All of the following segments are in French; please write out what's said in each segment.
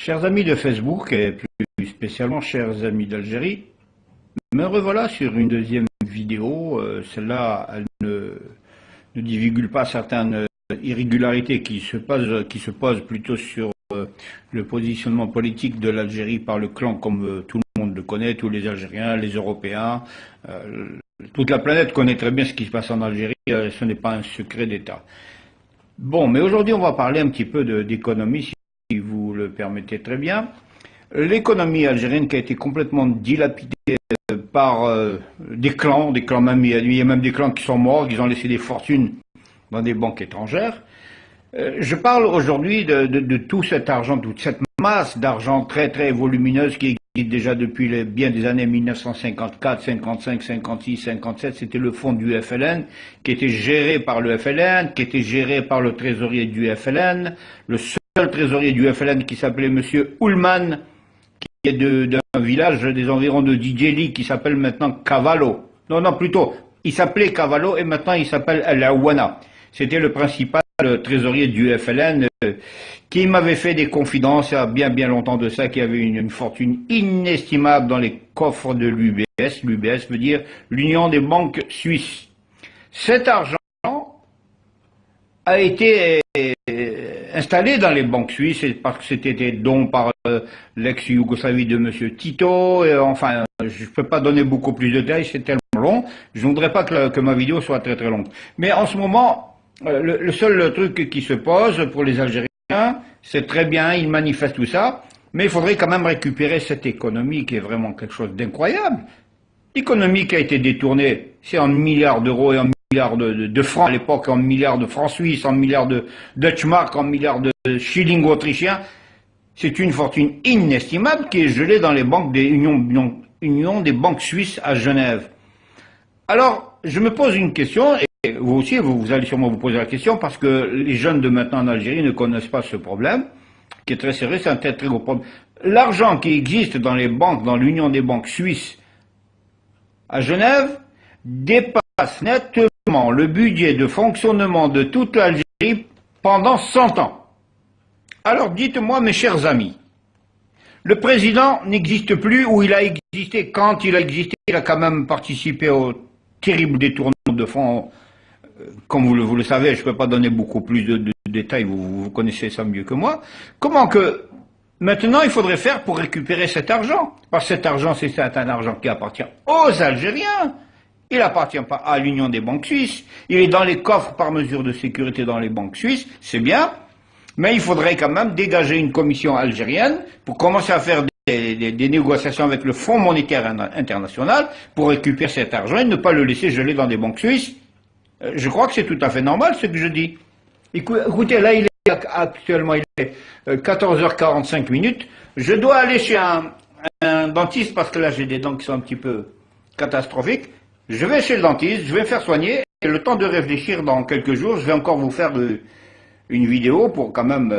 Chers amis de Facebook et plus spécialement chers amis d'Algérie, me revoilà sur une deuxième vidéo. Celle-là, elle ne divulgue pas certaines irrégularités qui se posent plutôt sur le positionnement politique de l'Algérie par le clan, comme tout le monde le connaît, tous les Algériens, les Européens. Toute la planète connaît très bien ce qui se passe en Algérie, ce n'est pas un secret d'État. Bon, mais aujourd'hui on va parler un petit peu d'économie, si vous le permettez très bien. L'économie algérienne qui a été complètement dilapidée par des clans même, il y a même des clans qui sont morts, qui ont laissé des fortunes dans des banques étrangères. Je parle aujourd'hui de tout cet argent, toute cette masse d'argent très très volumineuse qui existe déjà depuis bien des années 1954, 55, 56, 57. C'était le fonds du FLN qui était géré par le FLN, qui était géré par le trésorier du FLN, le seul trésorier du FLN qui s'appelait Monsieur Oulman, qui est d'un village des environs de Djeli qui s'appelle maintenant Cavallo. Non, plutôt, il s'appelait Cavallo et maintenant il s'appelle El Aouana. C'était le principal trésorier du FLN qui m'avait fait des confidences il y a bien longtemps de ça, qui avait une fortune inestimable dans les coffres de l'UBS. L'UBS veut dire l'Union des banques suisses. Cet argent a été installé dans les banques suisses parce que c'était des dons par l'ex-Yougoslavie de M. Tito. Enfin, je ne peux pas donner beaucoup plus de détails, c'est tellement long. Je ne voudrais pas que ma vidéo soit très longue. Mais en ce moment, le seul truc qui se pose pour les Algériens, c'est très bien, ils manifestent tout ça, mais il faudrait quand même récupérer cette économie qui est vraiment quelque chose d'incroyable. L'économie qui a été détournée, c'est en milliards d'euros et en milliards de francs à l'époque, en milliards de francs suisses, en milliards de Deutschmark, en milliards de shillings autrichiens. C'est une fortune inestimable qui est gelée dans les banques des Union des banques suisses à Genève. Alors, je me pose une question, et vous aussi, vous allez sûrement vous poser la question, parce que les jeunes de maintenant en Algérie ne connaissent pas ce problème, qui est très sérieux, c'est un très gros problème. L'argent qui existe dans les banques, dans l'Union des banques suisses à Genève, dépasse nettement le budget de fonctionnement de toute l'Algérie pendant 100 ans. Alors dites-moi, mes chers amis, le président n'existe plus, ou il a existé? Quand il a existé, il a quand même participé au terrible détournement de fonds. Comme vous le savez, je ne peux pas donner beaucoup plus de détails, vous connaissez ça mieux que moi. Comment que maintenant il faudrait faire pour récupérer cet argent? Parce que cet argent, c'est un argent qui appartient aux Algériens. Il n'appartient pas à l'Union des banques suisses. Il est dans les coffres par mesure de sécurité dans les banques suisses, c'est bien. Mais il faudrait quand même dégager une commission algérienne pour commencer à faire des négociations avec le Fonds monétaire international pour récupérer cet argent et ne pas le laisser geler dans des banques suisses. Je crois que c'est tout à fait normal ce que je dis. Écoutez, là actuellement il est 14h45 minutes. Je dois aller chez un dentiste parce que là j'ai des dents qui sont un petit peu catastrophiques. Je vais chez le dentiste, je vais me faire soigner et le temps de réfléchir dans quelques jours, je vais encore vous faire une vidéo pour quand même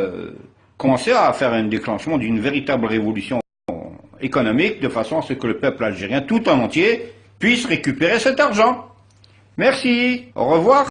commencer à faire un déclenchement d'une véritable révolution économique de façon à ce que le peuple algérien tout en entier puisse récupérer cet argent. Merci, au revoir.